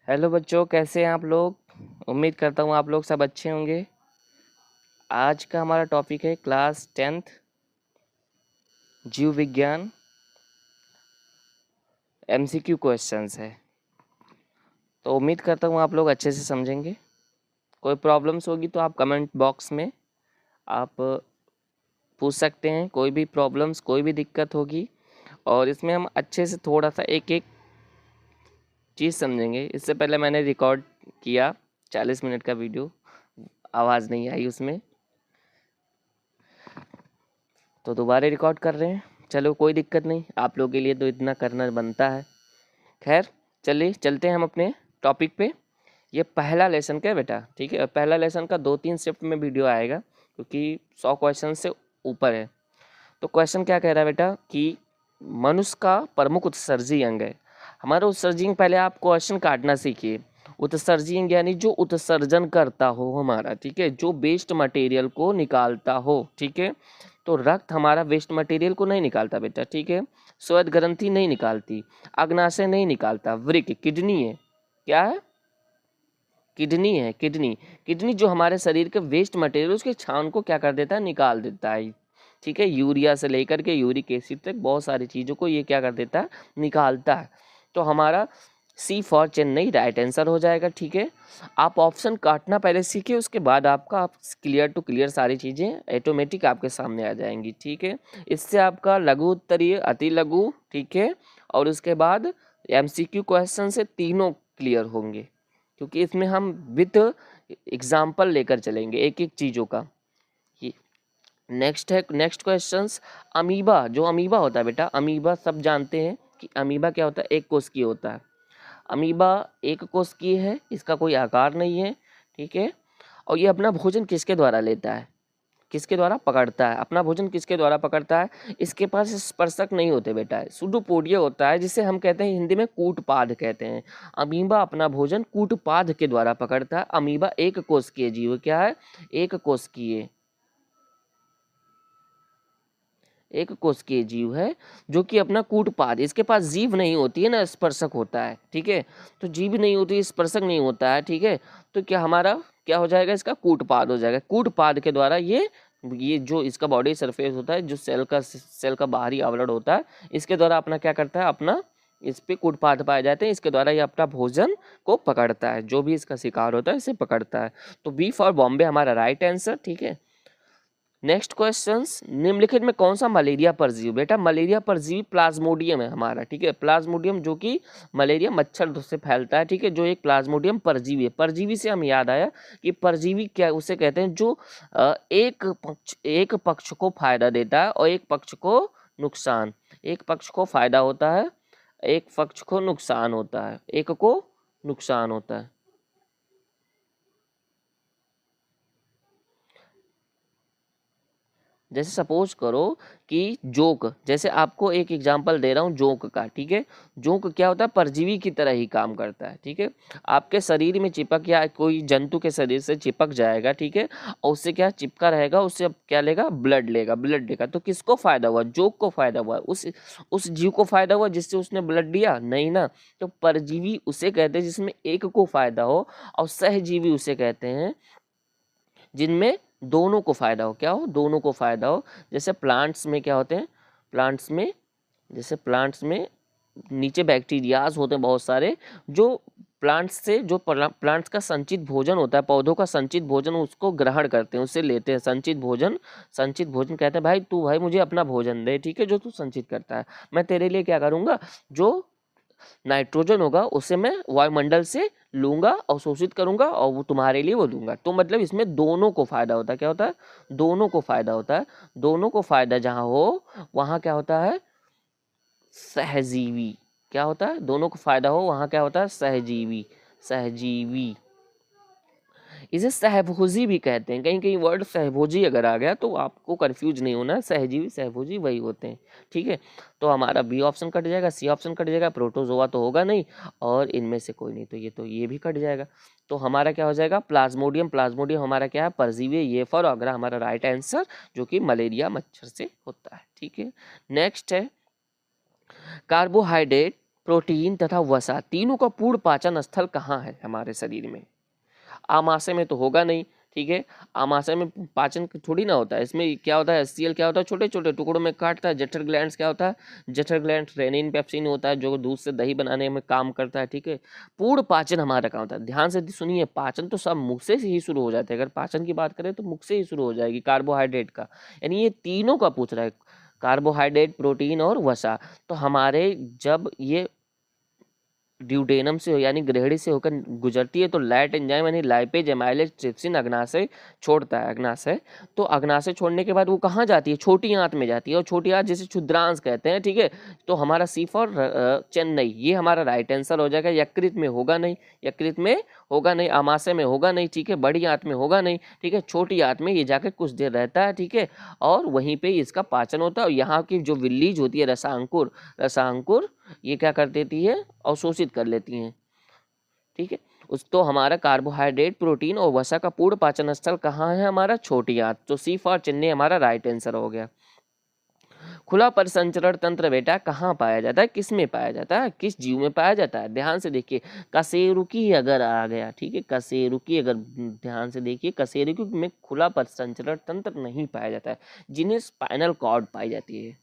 Hello बच्चों, कैसे हैं आप लोग। उम्मीद करता हूँ आप लोग सब अच्छे होंगे। आज का हमारा टॉपिक है क्लास 10th जीव विज्ञान MCQ क्वेश्चंस है। तो उम्मीद करता हूँ आप लोग अच्छे से समझेंगे। कोई प्रॉब्लम्स होगी तो आप कमेंट बॉक्स में आप पूछ सकते हैं। कोई भी प्रॉब्लम्स, कोई भी दिक्कत होगी, और इसमें हम अच्छे से थोड़ा सा एक एक चीज़ समझेंगे। इससे पहले मैंने रिकॉर्ड किया 40 मिनट का वीडियो, आवाज़ नहीं आई उसमें, तो दोबारा रिकॉर्ड कर रहे हैं। चलो कोई दिक्कत नहीं, आप लोगों के लिए तो इतना करना बनता है। खैर चलिए चलते हैं हम अपने टॉपिक पे। ये पहला लेसन का है बेटा, ठीक है। पहला लेसन का 2-3 शिफ्ट में वीडियो आएगा, क्योंकि 100 क्वेश्चन से ऊपर है। तो क्वेश्चन क्या कह रहा है बेटा कि मनुष्य का प्रमुख उत्सर्जी अंग है। हमारा उत्सर्जी अंग, पहले आप क्वेश्चन काटना सीखिए। उत्सर्जी अंग यानी जो उत्सर्जन करता हो हमारा, ठीक है, जो वेस्ट मटेरियल को निकालता हो, ठीक है। तो रक्त हमारा वेस्ट मटेरियल को नहीं निकालता बेटा, ठीक है। श्वेत ग्रंथि नहीं निकालती, अग्नाशय नहीं निकालता, वृक्क किडनी है। क्या है? किडनी है। किडनी जो हमारे शरीर के वेस्ट मटेरियल, उसके छान को क्या कर देता है, निकाल देता है, ठीक है। यूरिया से लेकर के यूरिक एसिड तक बहुत सारी चीज़ों को ये क्या कर देता है, निकालता है। तो हमारा सी फॉर चेन्नई राइट आंसर हो जाएगा, ठीक है। आप ऑप्शन काटना पहले सीखिए, उसके बाद आपका आप क्लियर टू क्लियर सारी चीज़ें ऑटोमेटिक आपके सामने आ जाएंगी, ठीक है। इससे आपका लघु उत्तरीय, अति लघु, ठीक है, और उसके बाद MCQ क्वेश्चन से तीनों क्लियर होंगे, क्योंकि इसमें हम विद एग्जाम्पल लेकर चलेंगे एक एक चीज़ों का। नेक्स्ट है, नेक्स्ट क्वेश्चंस। अमीबा, जो अमीबा होता है बेटा, अमीबा सब जानते हैं कि अमीबा क्या होता है, एक कोशिकीय होता है। अमीबा एक कोशिकीय है, इसका कोई आकार नहीं है, ठीक है। और ये अपना भोजन किसके द्वारा लेता है, किसके द्वारा पकड़ता है, अपना भोजन किसके द्वारा पकड़ता है। इसके पास स्पर्शक नहीं होते बेटा, सुडोपोडिया होता है, जिसे हम कहते हैं हिंदी में कूटपाद कहते हैं। अमीबा अपना भोजन कूटपाद के द्वारा पकड़ता है। अमीबा एक कोशिकीय जीव, क्या है, एक कोशिकीय, एक कोशिकीय जीव है जो कि अपना कूटपाद, इसके पास जीभ नहीं होती है ना, स्पर्शक होता है, ठीक है। तो जीभ नहीं होती, स्पर्शक नहीं होता है, ठीक है। तो क्या हमारा क्या हो जाएगा, इसका कूटपाद हो जाएगा। कूटपाद के द्वारा ये जो इसका बॉडी सरफेस होता है, जो सेल का बाहरी आवरण होता है, इसके द्वारा अपना क्या करता है, अपना इस पे कूटपाद पाए जाते हैं। इसके द्वारा ये अपना भोजन को पकड़ता है, जो भी इसका शिकार होता है इसे पकड़ता है। तो बी फॉर बॉम्बे हमारा राइट आंसर, ठीक है। नेक्स्ट क्वेश्चंस, निम्नलिखित में कौन सा मलेरिया परजीवी, बेटा मलेरिया परजीवी प्लाज्मोडियम है हमारा, ठीक है। प्लाज्मोडियम जो कि मलेरिया मच्छर से फैलता है, ठीक है, जो एक प्लाज्मोडियम परजीवी है। परजीवी से हम याद आया कि परजीवी क्या उसे कहते हैं, जो एक पक्ष को फायदा देता है और एक पक्ष को नुकसान। एक पक्ष को फायदा होता है, एक पक्ष को नुकसान होता है, एक को नुकसान होता है। जैसे सपोज करो कि जोंक, जैसे आपको एक एग्जांपल दे रहा हूँ जोंक का, ठीक है। जोंक क्या होता है, परजीवी की तरह ही काम करता है, ठीक है। आपके शरीर में चिपक या कोई जंतु के शरीर से चिपक जाएगा, ठीक है, और उससे क्या चिपका रहेगा, उससे अब क्या लेगा, ब्लड लेगा, ब्लड लेगा। तो किसको फायदा हुआ, जोंक को फायदा हुआ, उस जीव को फायदा हुआ जिससे उसने ब्लड दिया, नहीं ना। तो परजीवी उसे कहते हैं जिसमें एक को फायदा हो, और सहजीवी उसे कहते हैं जिनमें दोनों को फायदा हो। क्या हो, दोनों को फायदा हो। जैसे प्लांट्स में क्या होते हैं, प्लांट्स में, जैसे प्लांट्स में नीचे बैक्टीरियाज होते हैं बहुत सारे, जो प्लांट्स से, जो प्लांट्स का संचित भोजन होता है, पौधों का संचित भोजन, उसको ग्रहण करते हैं, उससे लेते हैं संचित भोजन। संचित भोजन कहते हैं भाई तू, भाई मुझे अपना भोजन दे, ठीक है, जो तू संचित करता है। मैं तेरे लिए क्या करूँगा, जो नाइट्रोजन होगा उसे मैं वायुमंडल से लूंगा, अवशोषित करूंगा, और वो तुम्हारे लिए वो दूंगा। तो मतलब इसमें दोनों को फायदा होता है। क्या होता है, दोनों को फायदा होता है। दोनों को फायदा जहां हो वहां क्या होता है, सहजीवी। क्या होता है, दोनों को फायदा हो वहां क्या होता है, सहजीवी, सहजीवी। इसे सहभोजी भी कहते हैं। कहीं कहीं वर्ड सहभोजी अगर आ गया तो आपको कंफ्यूज नहीं होना, सहजीवी सहभोजी वही होते हैं, ठीक है। तो हमारा बी ऑप्शन कट जाएगा, सी ऑप्शन कट जाएगा, प्रोटोजोआ तो होगा नहीं, और इनमें से कोई नहीं, तो ये भी कट जाएगा। तो हमारा क्या हो जाएगा, प्लाज्मोडियम। प्लाज्मोडियम हमारा क्या है, परजीवी। ये फॉर अगरा हमारा राइट आंसर, जो कि मलेरिया मच्छर से होता है, ठीक है। नेक्स्ट है कार्बोहाइड्रेट प्रोटीन तथा वसा तीनों का पूर्ण पाचन स्थल कहाँ है हमारे शरीर में? आमाशय में तो होगा नहीं, ठीक है, आमाशय में पाचन थोड़ी ना होता है। इसमें क्या होता है, HCl क्या होता है, छोटे छोटे टुकड़ों में काटता है। जठर ग्लैंड्स क्या होता है, जठर ग्लैंड रेनिन पेप्सिन होता है जो दूध से दही बनाने में काम करता है, ठीक है। पूर्ण पाचन हमारा कहाँ होता है, ध्यान से सुनिए, पाचन तो सब मुख से ही शुरू हो जाते हैं। अगर पाचन की बात करें तो मुख से ही शुरू हो जाएगी, कार्बोहाइड्रेट का, यानी ये तीनों का पूछ रहा है, कार्बोहाइड्रेट, प्रोटीन और वसा। तो हमारे जब ये ड्यूडेनम से यानी ग्रहणी से होकर गुजरती है तो लैट एंजाइम यानी लाइपेज एमाइलेज ट्रिप्सिन अग्नाशय छोड़ता है, अग्नाशय। तो अग्नाशय छोड़ने के बाद वो कहाँ जाती है, छोटी आंत में जाती है, और छोटी आंत जिसे क्षुद्रांश कहते हैं, ठीक है। तो हमारा सी फॉर चेन्नई, ये हमारा राइट आंसर हो जाएगा। यकृत में होगा नहीं, यकृत में होगा नहीं, आमाशय में होगा नहीं, ठीक है, बड़ी आंत में होगा नहीं, ठीक है, छोटी आंत में ये जाकर कुछ देर रहता है, ठीक है, और वहीं पे इसका पाचन होता है। और यहाँ की जो विल्लीज होती है, रसांकुर, रसांकुर ये क्या कर देती है, अवशोषित कर लेती हैं, ठीक है। उस तो हमारा कार्बोहाइड्रेट, प्रोटीन और वसा का पूर्ण पाचन स्थल कहाँ है, हमारा छोटी आंत। तो सी फॉर चेन्नई हमारा राइट आंसर हो गया। खुला परिसंचरण तंत्र बेटा कहाँ पाया जाता है, किस में पाया जाता है, किस जीव में पाया जाता है? ध्यान से देखिए, कशेरुकी अगर आ गया, ठीक है, कशेरुकी अगर ध्यान से देखिए, कशेरुकी में खुला परिसंचरण तंत्र नहीं पाया जाता है। जिन्हें स्पाइनल कॉर्ड पाई जाती है,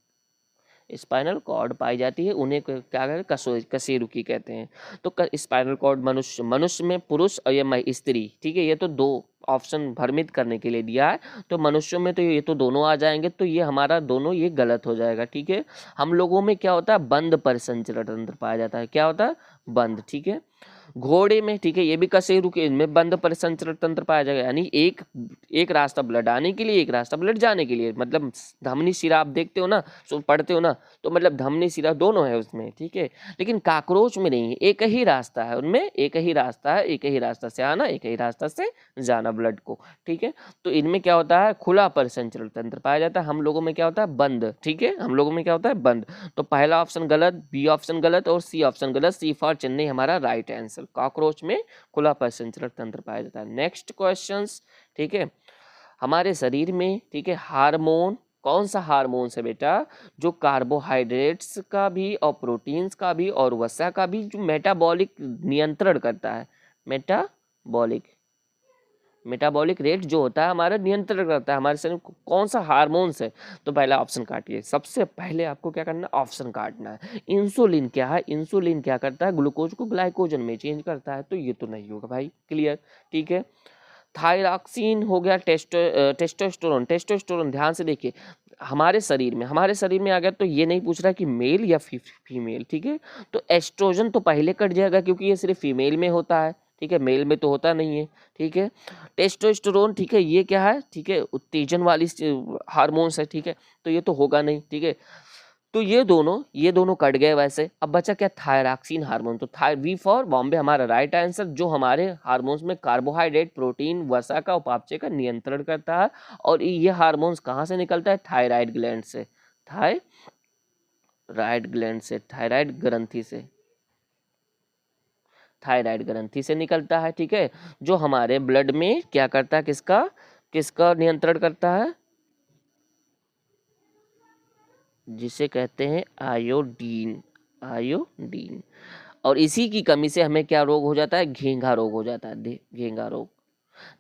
स्पाइनल कॉर्ड पाई जाती है, उन्हें क्या कहते हैं, कशेरुकी कहते हैं। तो स्पाइनल कॉर्ड मनुष्य में पुरुष और या स्त्री, ठीक है, ये तो दो ऑप्शन भ्रमित करने के लिए दिया है। तो मनुष्यों में तो ये तो दोनों आ जाएंगे, तो ये हमारा दोनों ये गलत हो जाएगा, ठीक है। हम लोगों में क्या होता है, बंद परिसंचरण तंत्र पाया जाता है। क्या होता है, बंद, ठीक है। घोड़े में, ठीक है, ये भी कशेरुकी, इनमें बंद परिसंचरण तंत्र पाया जाएगा, यानी एक रास्ता ब्लड आने के लिए, एक रास्ता ब्लड जाने के लिए। मतलब धमनी शिरा आप देखते हो ना, सो पढ़ते हो ना, तो मतलब धमनी शिरा दोनों है उसमें, ठीक है। लेकिन काकरोच में नहीं है, एक ही रास्ता है उनमें, एक ही रास्ता है, एक ही रास्ता से आना, एक ही रास्ता से जाना ब्लड को, ठीक है। तो इनमें क्या होता है, खुला परिसंचरण तंत्र पाया जाता है। हम लोगों में क्या होता है, बंद, ठीक है, हम लोगों में क्या होता है, बंद। तो पहला ऑप्शन गलत, बी ऑप्शन गलत और सी ऑप्शन गलत। सी फॉर चेन्नई हमारा राइट आंसर। कॉकरोच में खुला परिसंचरण तंत्र पाया जाता है। नेक्स्ट क्वेश्चंस, ठीक है, हमारे शरीर में, ठीक है, हार्मोन, कौन सा हार्मोन है बेटा जो कार्बोहाइड्रेट्स का भी और प्रोटीन्स का भी और वसा का भी जो मेटाबॉलिक नियंत्रण करता है, मेटाबॉलिक रेट जो होता है हमारा नियंत्रण करता है हमारे शरीर को, कौन सा हार्मोन्स है? तो पहला ऑप्शन काटिए, सबसे पहले आपको क्या करना है, ऑप्शन काटना है। इंसुलिन क्या है, इंसुलिन क्या करता है, ग्लूकोज को ग्लाइकोजन में चेंज करता है, तो ये तो नहीं होगा भाई, क्लियर, ठीक है। थायरॉक्सिन हो गया, टेस्टोस्टेरोन, ध्यान से देखिए, हमारे शरीर में आ गया, तो ये नहीं पूछ रहा कि मेल या फीमेल, ठीक है। तो एस्ट्रोजन तो पहले कट जाएगा क्योंकि ये सिर्फ फीमेल में होता है, ठीक है, मेल में तो होता नहीं है, ठीक है। टेस्टोस्टेरोन, ठीक है, ये क्या है, ठीक है, उत्तेजन वाली हार्मोन्स है, ठीक है, तो ये तो होगा नहीं, ठीक है। तो ये दोनों कट गए वैसे। अब बचा क्या, थायरॉक्सिन हार्मोन। तो वी फॉर बॉम्बे हमारा राइट आंसर, जो हमारे हार्मोन्स में कार्बोहाइड्रेट, प्रोटीन, वसा का, उपापचय का नियंत्रण करता है। और ये हार्मोन्स कहाँ से निकलता है, थायराइड ग्लैंड से, थायराइड ग्रंथि से निकलता है, ठीक है, जो हमारे ब्लड में क्या करता है, किसका नियंत्रण करता है, जिसे कहते हैं आयोडीन, और इसी की कमी से हमें क्या रोग हो जाता है, घेंघा रोग हो जाता है, घेंघा रोग।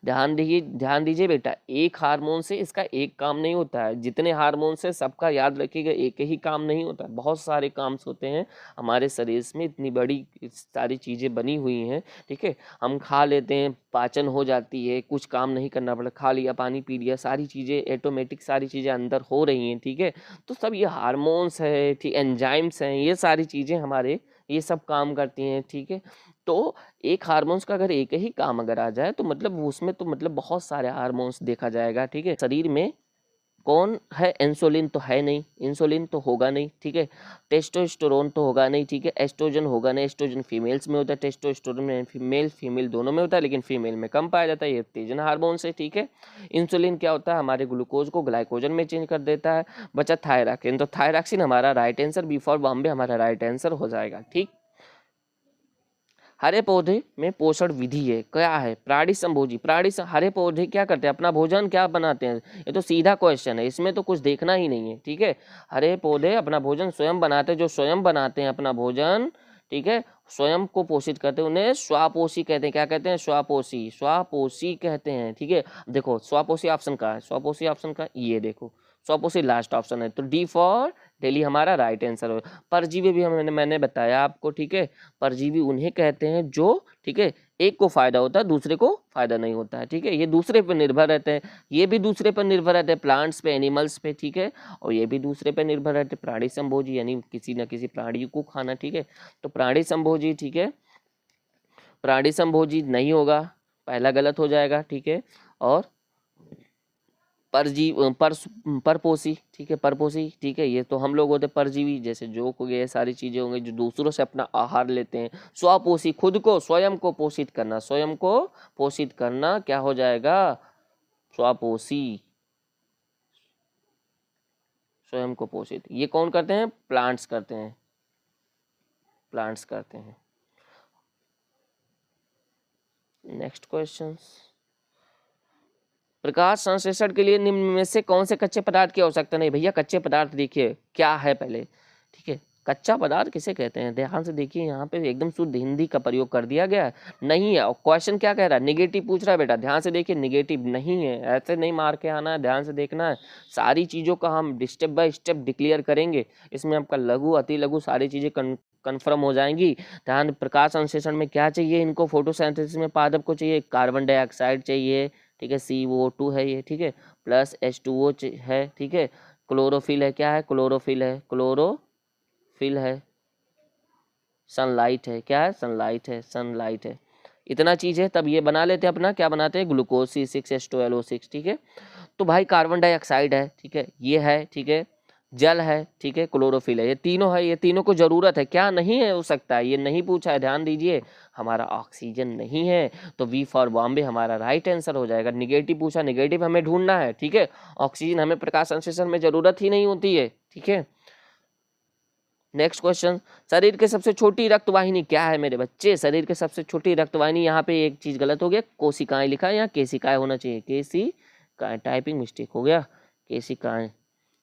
ध्यान दीजिए बेटा, एक हार्मोन से इसका एक काम नहीं होता है, जितने हार्मोन से सबका याद रखिएगा, एक ही काम नहीं होता, बहुत सारे काम होते हैं हमारे शरीर में, इतनी बड़ी सारी चीज़ें बनी हुई हैं, ठीक है। हम खा लेते हैं, पाचन हो जाती है, कुछ काम नहीं करना पड़ता, खा लिया, पानी पी लिया, सारी चीज़ें ऑटोमेटिक, सारी चीज़ें अंदर हो रही हैं, ठीक है। तो सब ये हार्मोन्स है, ठीक, एंजाइम्स हैं, ये सारी चीज़ें हमारे ये सब काम करती हैं, ठीक है। तो एक हार्मोन्स का अगर एक ही काम अगर आ जाए तो मतलब उसमें तो मतलब बहुत सारे हार्मोन्स देखा जाएगा, ठीक है। शरीर में कौन है, इंसुलिन तो है नहीं, इंसुलिन तो होगा नहीं, ठीक है। टेस्टोस्टेरोन तो होगा नहीं, ठीक है। एस्ट्रोजन होगा नहीं, एस्ट्रोजन फीमेल्स में होता है, टेस्टोस्टेरोन में फीमेल दोनों में होता है, लेकिन फीमेल में कम पाया जाता है, ये उत्तेजन हार्मोन से, ठीक है। इंसुलिन क्या होता है, हमारे ग्लूकोज को ग्लाइकोजन में चेंज कर देता है। बचा थायरॉक्सिन, तो थायरॉक्सिन हमारा right answer, B for Bombay हमारा राइट आंसर हो जाएगा, ठीक। हरे पौधे में पोषण विधि है, क्या है, प्राणी संभोजी, हरे पौधे क्या करते हैं, अपना भोजन क्या बनाते हैं, ये तो सीधा क्वेश्चन है, इसमें तो कुछ देखना ही नहीं है, ठीक है। हरे पौधे अपना भोजन स्वयं बनाते हैं, जो स्वयं बनाते हैं अपना भोजन, ठीक है, स्वयं को पोषित करते हैं, उन्हें स्वापोषी कहते हैं। क्या कहते हैं? स्वापोषी, स्वापोषी कहते हैं। ठीक है, देखो स्वापोषी ऑप्शन का है, स्वापोषी ऑप्शन का ये देखो, स्वापोषी लास्ट ऑप्शन है, तो डी फॉर दिल्ली हमारा राइट आंसर हो। परजीवी भी मैंने बताया आपको, ठीक है, परजीवी उन्हें कहते हैं जो, ठीक है, एक को फायदा होता है, दूसरे को फायदा नहीं होता है। ठीक है, ये दूसरे पर निर्भर रहते हैं, ये भी दूसरे पर निर्भर रहते हैं, प्लांट्स पे, एनिमल्स पे, ठीक है, और ये भी दूसरे पर निर्भर रहते हैं, प्राणी संभोजी यानी किसी न किसी प्राणी को खाना। ठीक है, तो प्राणी संभोजी, ठीक है, प्राणी संभोजी नहीं होगा, पहला गलत हो जाएगा। ठीक है, और परजीव परपोषी, ठीक है, परपोषी, ठीक है, ये तो हम लोग होते परजीवी, जैसे जोक हो गए, सारी चीजें होंगी जो दूसरों से अपना आहार लेते हैं। स्वपोषी, खुद को, स्वयं को पोषित करना, स्वयं को पोषित करना क्या हो जाएगा? स्वपोषी, स्वयं को पोषित, ये कौन करते हैं? प्लांट्स करते हैं, प्लांट्स करते हैं। नेक्स्ट क्वेश्चन, प्रकाश संश्लेषण के लिए निम्न में से कौन से कच्चे पदार्थ की आवश्यकता नहीं? भैया कच्चे पदार्थ देखिए क्या है पहले, ठीक है, कच्चा पदार्थ किसे कहते हैं? ध्यान से देखिए, यहाँ पे एकदम शुद्ध हिंदी का प्रयोग कर दिया गया है, नहीं है। और क्वेश्चन क्या कह रहा है? निगेटिव पूछ रहा है बेटा, ध्यान से देखिए, निगेटिव नहीं है, ऐसे नहीं मार के आना है, ध्यान से देखना है। सारी चीज़ों का हम स्टेप बाय स्टेप डिक्लेयर करेंगे, इसमें आपका लघु, अति लघु सारी चीज़ें कन्फर्म हो जाएंगी। ध्यान, प्रकाश संश्लेषण में क्या चाहिए इनको? फोटोसिंथेसिस में पादप को चाहिए कार्बन डाइऑक्साइड चाहिए, ठीक है, CO2 है ये, ठीक है, प्लस H2O है, ठीक है, क्लोरोफिल है, क्या है? क्लोरोफिल है, क्लोरोफिल है, सनलाइट है, क्या है? सनलाइट है, सनलाइट है, इतना चीज है। तब ये बना लेते हैं अपना, क्या बनाते हैं? ग्लूकोज C6H12O6, ठीक है। तो भाई कार्बन डाइऑक्साइड है, ठीक है, ये है, ठीक है, जल है, ठीक है, क्लोरोफिल है, ये तीनों है, ये तीनों को जरूरत है, क्या नहीं है हो सकता है? ये नहीं पूछा है, ध्यान दीजिए, हमारा ऑक्सीजन नहीं है, तो वी फॉर बॉम्बे हमारा राइट आंसर हो जाएगा। निगेटिव पूछा, निगेटिव हमें ढूंढना है, ठीक है, ऑक्सीजन हमें प्रकाश संश्लेषण में जरूरत ही नहीं होती है, ठीक है। नेक्स्ट क्वेश्चन, शरीर के सबसे छोटी रक्तवाहिनी क्या है मेरे बच्चे? शरीर के सबसे छोटी रक्तवाहिनी, यहाँ पे एक चीज गलत हो गया, कोशिकाएं लिखा है, यहाँ केशिकाएं होना चाहिए, केशिकाएं, टाइपिंग मिस्टेक हो गया, केशिकाएं,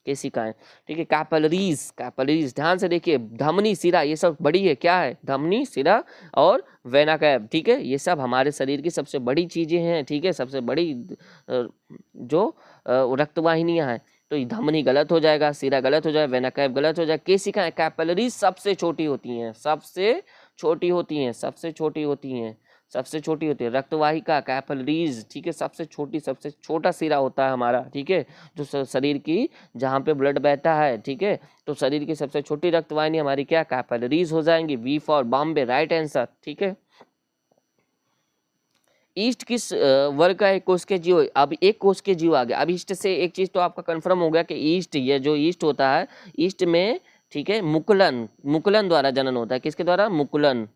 केशिकाएं, ठीक है। कैपिलरीज, कैपिलरीज, ध्यान से देखिए, धमनी, सिरा, ये सब बड़ी है, क्या है? धमनी, सिरा और वेना कैव, ठीक है, ये सब हमारे शरीर की सबसे बड़ी चीजें हैं, ठीक है, सबसे बड़ी जो रक्तवाहिनियां हैं। तो ये धमनी गलत हो जाएगा, सिरा गलत हो जाएगा, वेना कैव गलत हो जाएगा, केशिकाएं, कैपिलरीज सबसे छोटी होती हैं, सबसे छोटी होती हैं, सबसे छोटी होती हैं, सबसे छोटी होती है रक्तवाहिका, कैपिलरीज, ठीक है, सबसे छोटी, सबसे छोटा सिरा होता है हमारा, ठीक है, जो शरीर की, जहाँ पे ब्लड बहता है, ठीक है, तो शरीर की सबसे छोटी रक्तवाहिनी हमारी क्या? कैपिलरीज हो जाएंगी। B for Bombay right answer, ठीक है। ईस्ट किस वर्ग का एक कोष के जीव? अब एक कोष के जीव आ गया। अब ईस्ट से एक चीज तो आपका कंफर्म हो गया कि ईस्ट, ये जो ईस्ट होता है, ईस्ट में, ठीक है, मुकुलन, मुकुलन द्वारा जनन होता है। किसके द्वारा? मुकुलन,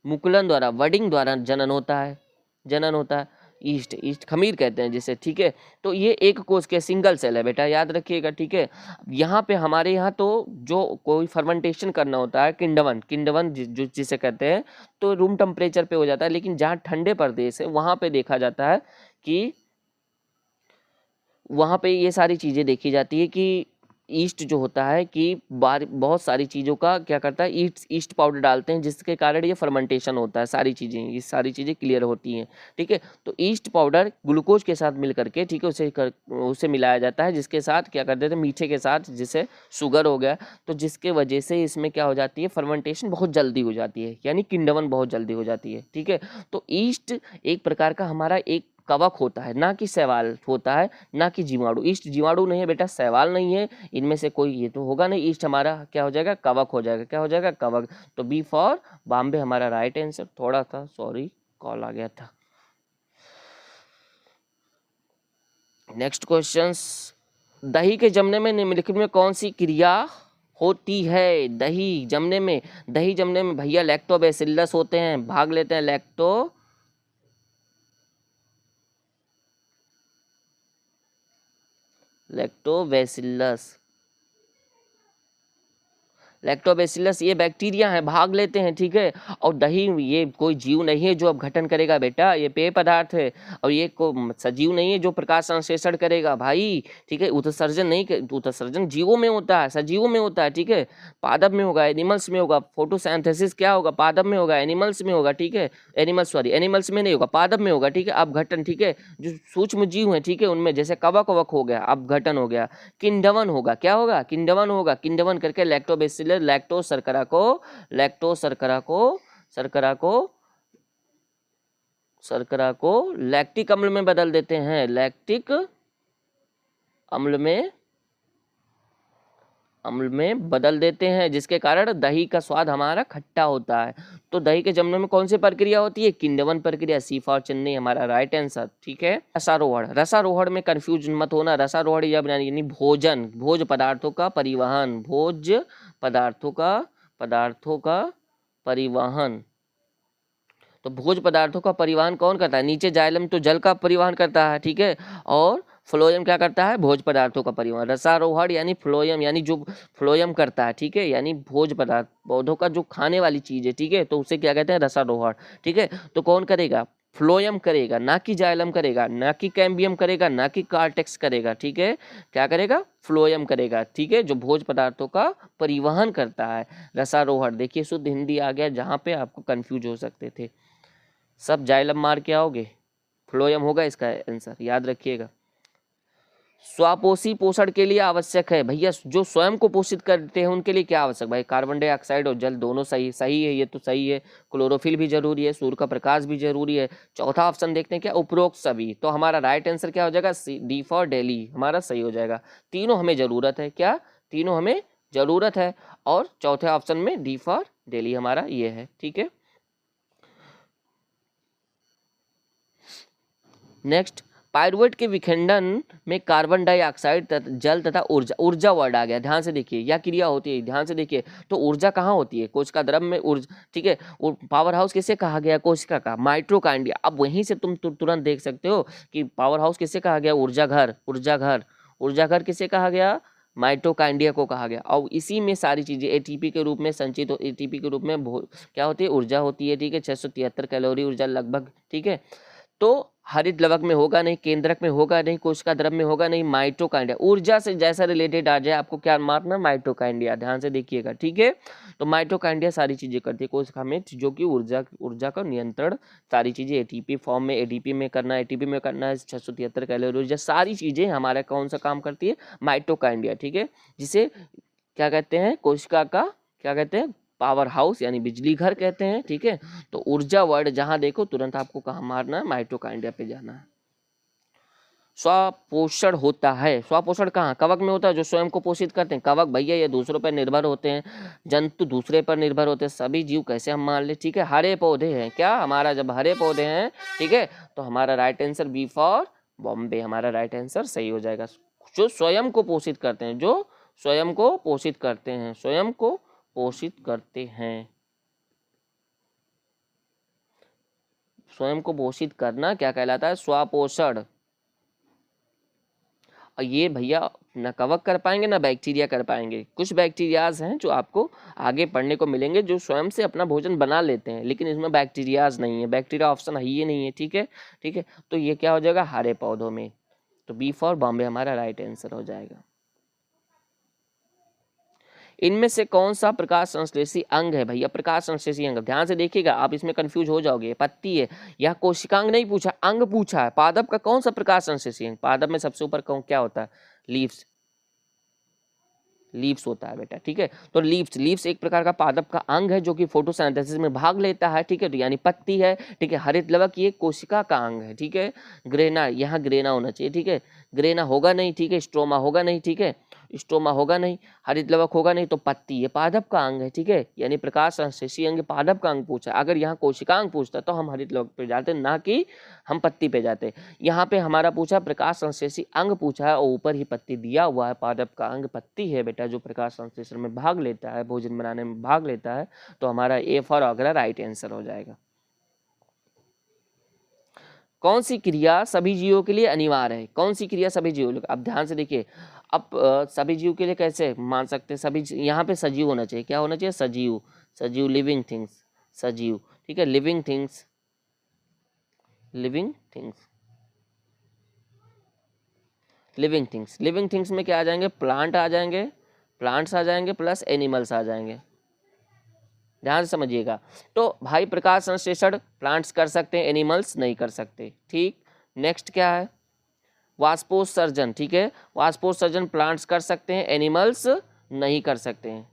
मुकुलन द्वारा, वडिंग द्वारा जनन होता है, जनन होता है। ईस्ट, ईस्ट खमीर कहते हैं जिसे, ठीक है। तो ये एक कोष के सिंगल सेल है बेटा, याद रखिएगा, ठीक है। यहाँ पे हमारे यहाँ तो जो कोई फर्मेंटेशन करना होता है, किंडवन, किंडवन जो जिसे कहते हैं, तो रूम टेम्परेचर पे हो जाता है, लेकिन जहाँ ठंडे प्रदेश है वहाँ पे देखा जाता है कि वहाँ पे ये सारी चीज़ें देखी जाती है कि ईस्ट जो होता है कि बहुत सारी चीज़ों का क्या करता है, ईस्ट ईस्ट पाउडर डालते हैं, जिसके कारण ये फर्मेंटेशन होता है, सारी चीज़ें, ये सारी चीज़ें क्लियर होती हैं, ठीक है। तो ईस्ट पाउडर ग्लूकोज के साथ मिल करके, ठीक है, उसे मिलाया जाता है, जिसके साथ क्या कर देते हैं, मीठे के साथ, जिसे शुगर हो गया, तो जिसके वजह से इसमें क्या हो जाती है, फर्मेंटेशन बहुत जल्दी हो जाती है, यानी किंडवन बहुत जल्दी हो जाती है, ठीक है। तो ईस्ट एक प्रकार का हमारा एक कवक होता है, ना कि शैवाल होता है, ना कि जीवाणु। ईस्ट जीवाणु नहीं है बेटा, शैवाल नहीं है, इनमें से कोई ये तो होगा नहीं। ईस्ट हमारा क्या हो जाएगा? कवक हो जाएगा, क्या हो जाएगा? कवक। तो बी फॉर बॉम्बे हमारा राइट आंसर। थोड़ा था, सॉरी, कॉल आ गया था। नेक्स्ट क्वेश्चंस, दही के जमने में निम्नलिखित में कौन सी क्रिया होती है? दही जमने में, दही जमने में भैया लैक्टोबैसिलस होते हैं, भाग लेते हैं, लैक्टोबैसिलस, लैक्टोबैसिलस ये बैक्टीरिया है, भाग लेते हैं, ठीक है। और दही ये कोई जीव नहीं है जो अब गठन करेगा बेटा, ये पेय पदार्थ है। और ये को सजीव नहीं है जो प्रकाश संश्लेषण करेगा भाई, ठीक है। उत्सर्जन नहीं, उत्सर्जन जीवों में होता है, सजीवों में होता है, ठीक है। पादप में होगा, एनिमल्स में होगा। फोटोसिंथेसिस क्या होगा, पादप में होगा, एनिमल्स में होगा, ठीक है। एनिमल्स में नहीं होगा, पादप में होगा, ठीक है। अपघटन, ठीक है, जो सूक्ष्म जीव है, ठीक है, उनमें जैसे कवक वक हो गया, अपघटन हो गया। किंडवन होगा, क्या होगा, किंडवन होगा। किंडवन करके लैक्टोबैसिलस लैक्टोज शर्करा को लैक्टिक अम्ल में बदल देते हैं, लैक्टिक अम्ल में बदल देते हैं, जिसके कारण दही का स्वाद हमारा खट्टा होता है। तो दही के जमने में कौन सी प्रक्रिया होती है, किंडवन प्रक्रिया। सी फॉर चेन्नई हमारा राइट आंसर, ठीक है। रसारोहण में कंफ्यूज मत होना। रसारोहण यानी भोज पदार्थों का परिवहन। तो भोज पदार्थों का परिवहन कौन करता है, नीचे जाइलम तो जल का परिवहन करता है, ठीक है। और फ्लोएम क्या करता है, भोज पदार्थों का परिवहन। रसारोहण यानी फ्लोएम, यानी जो फ्लोएम करता है, ठीक है, यानी भोज पदार्थ, पौधों का जो खाने वाली चीज है, ठीक है, तो उसे क्या कहते हैं, रसारोहण, ठीक है। तो कौन करेगा, फ्लोएम करेगा, ना कि जाइलम करेगा, ना कि कैम्बियम करेगा, ना कि कार्टेक्स करेगा, ठीक है। क्या करेगा, फ्लोएम करेगा, ठीक है, जो भोज पदार्थों का परिवहन करता है। रसारोहण, देखिए शुद्ध हिंदी आ गया, जहाँ पे आपको कंफ्यूज हो सकते थे। सब जाइलम मार के आओगे, फ्लोएम होगा इसका आंसर, याद रखिएगा। स्वापोषी पोषण के लिए आवश्यक है भैया, जो स्वयं को पोषित करते हैं उनके लिए क्या आवश्यक, भाई कार्बन डाइऑक्साइड और जल दोनों सही है, ये तो सही है। क्लोरोफिल भी जरूरी है, सूर्य का प्रकाश भी जरूरी है। चौथा ऑप्शन देखते हैं क्या, उपरोक्त सभी। तो हमारा राइट आंसर क्या हो जाएगा, डी फॉर दिल्ली हमारा सही हो जाएगा। तीनों हमें जरूरत है, क्या, तीनों हमें जरूरत है। और चौथे ऑप्शन में डी फॉर दिल्ली हमारा ये है, ठीक है। नेक्स्ट, पायरुवेट के विखंडन में कार्बन डाइऑक्साइड जल तथा ऊर्जा वर्ड आ गया, ध्यान से देखिए, क्या क्रिया होती है, ध्यान से देखिए। तो ऊर्जा कहाँ होती है, कोशिका द्रव में ऊर्जा, ठीक है। पावर हाउस किसे कहा गया, कोशिका का, माइटोकांड्रिया। अब वहीं से तुम तुरंत देख सकते हो कि पावर हाउस किसे कहा गया, ऊर्जा घर किसे कहा गया, माइटोकांड्रिया को कहा गया। और इसी में सारी चीजें एटीपी के रूप में संचित एटीपी के रूप में क्या होती है, ऊर्जा होती है, ठीक है। 673 कैलोरी ऊर्जा लगभग, ठीक है। तो हरित लवक में होगा नहीं, केंद्रक में होगा नहीं, कोशिका द्रव में होगा नहीं, माइटोकांड्रिया। ऊर्जा से जैसा रिलेटेड आ जाए आपको क्या मारना, माइटोकांड्रिया, ध्यान से देखिएगा, ठीक है। तो माइटोकांड्रिया सारी चीजें करती है कोशिका में, जो कि ऊर्जा का नियंत्रण, सारी चीजें एटीपी फॉर्म में, एटीपी में करना है, 673 कैलोरी ऊर्जा, सारी चीजें हमारा कौन सा काम करती है, माइटोकांड्रिया, ठीक है। जिसे क्या कहते हैं, कोशिका का क्या कहते हैं, पावर हाउस यानी बिजली घर कहते हैं, ठीक है। तो ऊर्जा वर्ड जहां देखो तुरंत आपको कहाँ मारना है, माइटोकांड्रिया पे जाना है। स्वपोषण होता है, स्वपोषण कहाँ, कवक में होता है, जो स्वयं को पोषित करते हैं। कवक भैया ये दूसरों पर निर्भर होते हैं, जंतु दूसरे पर निर्भर होते हैं, सभी जीव कैसे हम मान ले, ठीक है। हरे पौधे हैं, क्या हमारा जब हरे पौधे हैं, ठीक है, तो हमारा right answer B for Bombay हमारा राइट आंसर सही हो जाएगा। जो स्वयं को पोषित करते हैं, जो स्वयं को पोषित करते हैं, स्वयं को पोषित करते हैं। स्वयं को पोषित करना क्या कहलाता है, स्वपोषण। और ये भैया न कवक कर पाएंगे ना बैक्टीरिया कर पाएंगे। कुछ बैक्टीरियाज हैं जो आपको आगे पढ़ने को मिलेंगे जो स्वयं से अपना भोजन बना लेते हैं, लेकिन इसमें बैक्टीरियाज नहीं है, बैक्टीरिया ऑप्शन है ही नहीं है, ठीक है, ठीक है। तो ये क्या हो जाएगा, हरे पौधों में। तो बी फॉर बॉम्बे हमारा राइट आंसर हो जाएगा। इनमें से कौन सा प्रकाश संश्लेषी अंग है भैया, प्रकाश संश्लेषी अंग, ध्यान से देखिएगा, आप इसमें कंफ्यूज हो जाओगे। पत्ती है, यह कोशिकांग नहीं पूछा, अंग पूछा है। पादप का कौन सा प्रकाश संश्लेषी अंग, पादप में सबसे ऊपर कौन क्या होता है, लीव्स होता है बेटा, ठीक है। तो लीव्स एक प्रकार का पादप का अंग है जो कि फोटोसिंथेसिस में भाग लेता है, ठीक है। तो यानी पत्ती है, ठीक है। हरित लवक ये कोशिका का अंग है, ठीक है। ग्रेना, यहाँ ग्रेना होना चाहिए, ठीक है। ग्रेना होगा नहीं, ठीक है। स्ट्रोमा होगा नहीं, ठीक है। स्ट्रोमा होगा नहीं, हरित लवक होगा नहीं, तो पत्ती ये पादप का अंग है, ठीक है। यानी प्रकाश संश्लेषी अंग पादप का अंग पूछा। अगर यहाँ कोशिका अंग पूछता तो हम हरित लवक पे जाते, ना कि हम पत्ती पे जाते। यहाँ पे हमारा पूछा प्रकाश संश्लेषी अंग पूछा है, और ऊपर ही पत्ती दिया हुआ है, पादप का अंग पत्ती है बेटा, जो प्रकाश संश्लेषण में भाग लेता है, भोजन बनाने में भाग लेता है। तो हमारा ए फॉर अगला राइट आंसर हो जाएगा। कौन सी क्रिया सभी जीवों के लिए अनिवार्य है, कौन सी क्रिया सभी जीवों के लिए, अब ध्यान से देखिए। अब सभी जीव के लिए कैसे मान सकते हैं, सभी यहाँ पे सजीव होना चाहिए, क्या होना चाहिए, सजीव, सजीव, लिविंग थिंग्स, सजीव, ठीक है, living things, living things, living things, living things में क्या आ जाएंगे, प्लांट आ जाएंगे, प्लांट्स आ जाएंगे प्लस एनिमल्स आ जाएंगे, ध्यान से समझिएगा। तो भाई प्रकाश संश्लेषण प्लांट्स कर सकते हैं, एनिमल्स नहीं कर सकते, ठीक। नेक्स्ट क्या है, वाष्पोत्सर्जन, ठीक है, वाष्पोत्सर्जन प्लांट्स कर सकते हैं, एनिमल्स नहीं कर सकते हैं,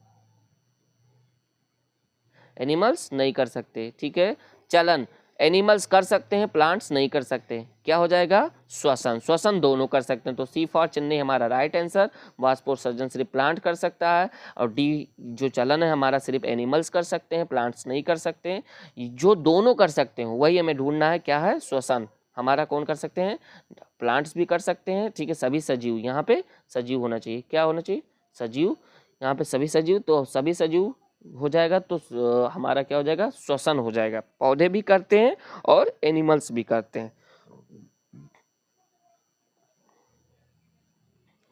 एनिमल्स नहीं कर सकते, ठीक है। चलन एनिमल्स कर सकते हैं, प्लांट्स नहीं कर सकते, क्या हो जाएगा, श्वसन, श्वसन दोनों कर सकते हैं, तो सी फॉर चेन्नई हमारा राइट आंसर। वाष्पोत्सर्जन सिर्फ प्लांट कर सकता है, और डी जो चलन है हमारा सिर्फ एनिमल्स कर सकते हैं, प्लांट्स नहीं कर सकते हैं। जो दोनों कर सकते हैं वही हमें ढूंढना है, क्या है, श्वसन हमारा कौन कर सकते हैं, प्लांट्स भी कर सकते हैं, ठीक है, सभी सजीव, यहाँ पे सजीव होना चाहिए, क्या होना चाहिए, सजीव, यहाँ पे सभी सजीव, तो सभी सजीव हो जाएगा, तो हमारा क्या हो जाएगा, श्वसन हो जाएगा, पौधे भी करते हैं और एनिमल्स भी करते हैं।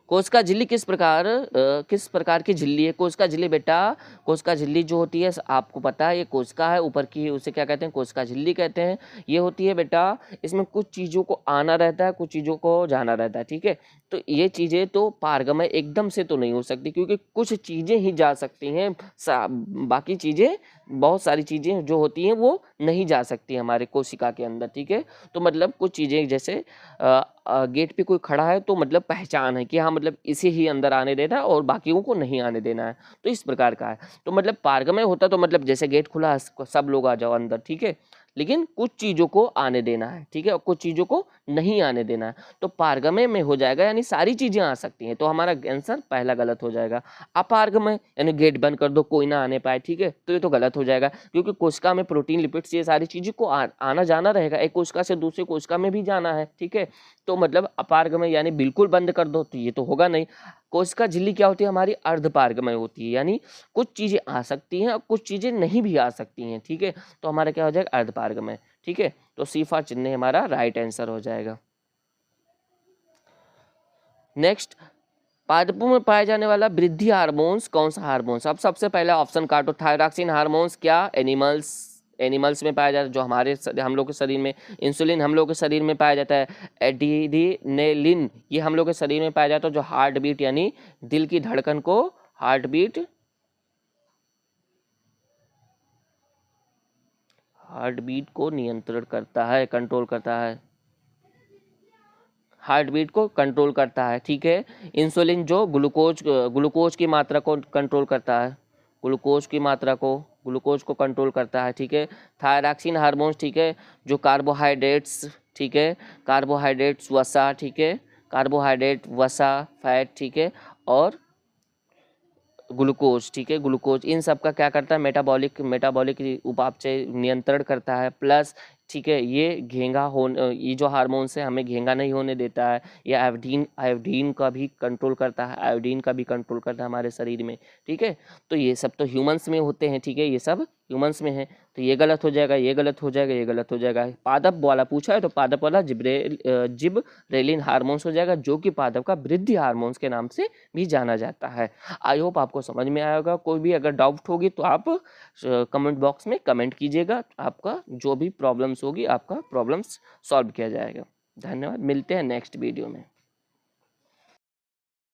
कोशिका झिल्ली किस प्रकार की झिल्ली है, कोशिका झिल्ली बेटा, कोशिका झिल्ली जो होती है आपको पता है, ये कोशिका है ऊपर की, उसे क्या कहते हैं, कोशिका झिल्ली कहते हैं। ये होती है बेटा, इसमें कुछ चीज़ों को आना रहता है, कुछ चीज़ों को जाना रहता है, ठीक है। तो ये चीज़ें तो पारगमय एकदम से तो नहीं हो सकती, क्योंकि कुछ चीज़ें ही जा सकती हैं, बाकी चीज़ें, बहुत सारी चीज़ें जो होती हैं वो नहीं जा सकती हमारे कोशिका के अंदर, ठीक है। तो मतलब कुछ चीज़ें जैसे गेट पे कोई खड़ा है तो मतलब पहचान है कि हाँ मतलब इसे ही अंदर आने देना है और बाकियों को नहीं आने देना है, तो इस प्रकार का है। तो मतलब पारगमय होता तो मतलब जैसे गेट खुला सब लोग आ जाओ अंदर, ठीक है, लेकिन कुछ चीज़ों को आने देना है, ठीक है, और कुछ चीज़ों को नहीं आने देना है, तो पारगमय में हो जाएगा, यानी सारी चीज़ें आ सकती हैं, तो हमारा आंसर पहला गलत हो जाएगा। अपारगमय यानी गेट बंद कर दो कोई ना आने पाए, ठीक है, तो ये तो गलत हो जाएगा, क्योंकि कोशिका में प्रोटीन लिपिड्स ये सारी चीज़ों को आना जाना रहेगा, एक कोशिका से दूसरे कोशिका में भी जाना है, ठीक है। तो मतलब अपारगमय यानी बिल्कुल बंद कर दो, तो ये तो होगा नहीं। कोशिका झिल्ली क्या होती है हमारी, अर्धपारगमय होती है, यानी कुछ चीज़ें आ सकती हैं और कुछ चीज़ें नहीं भी आ सकती हैं, ठीक है, तो हमारा क्या हो जाएगा, अर्धपारगमय, ठीक है। तो सी फॉर चेन्नई हमारा राइट आंसर हो जाएगा। नेक्स्ट, पादपों में पाया जाने वाला वृद्धि हार्मोन्स कौन सा हार्मोन्स, अब सबसे पहला ऑप्शन काटो, थायरॉक्सिन हार्मोन्स क्या, एनिमल्स में पाया जाता है, जो हम लोग के शरीर में, इंसुलिन हम लोग के शरीर में पाया जाता है, एड्रेनालिन ये हम लोग के शरीर में पाया जाता है, जो हार्ट बीट यानी दिल की धड़कन को, हार्ट बीट को नियंत्रण करता है, कंट्रोल करता है, हार्ट बीट को कंट्रोल करता है, ठीक है। इंसुलिन जो ग्लूकोज की मात्रा को कंट्रोल करता है, ग्लूकोज को कंट्रोल करता है, ठीक है। थायरॉक्सिन हार्मोन्स, ठीक है, जो कार्बोहाइड्रेट्स, ठीक है, कार्बोहाइड्रेट्स वसा, ठीक है, कार्बोहाइड्रेट वसा फैट, ठीक है, और ग्लूकोज, ठीक है, ग्लूकोज इन सब का क्या करता है, मेटाबॉलिक उपापचय नियंत्रण करता है, प्लस ठीक है, ये जो हार्मोन्स है हमें घेंगा नहीं होने देता है, ये आयोडीन का भी कंट्रोल करता है, हमारे शरीर में, ठीक है। तो ये सब तो ह्यूमंस में होते हैं, ठीक है, ये सब ह्यूमंस में है, तो ये गलत हो जाएगा, ये गलत हो जाएगा, ये गलत हो जाएगा। पादप वाला पूछा है तो पादप वाला जिबरेलिन हार्मोन्स हो जाएगा, जो कि पादप का वृद्धि हार्मोन्स के नाम से भी जाना जाता है। आई होप आपको समझ में आया होगा। कोई भी अगर डाउट होगी तो आप कमेंट बॉक्स में कमेंट कीजिएगा, आपका जो भी प्रॉब्लम्स होगी आपका प्रॉब्लम्स सॉल्व किया जाएगा। धन्यवाद, मिलते हैं नेक्स्ट वीडियो में।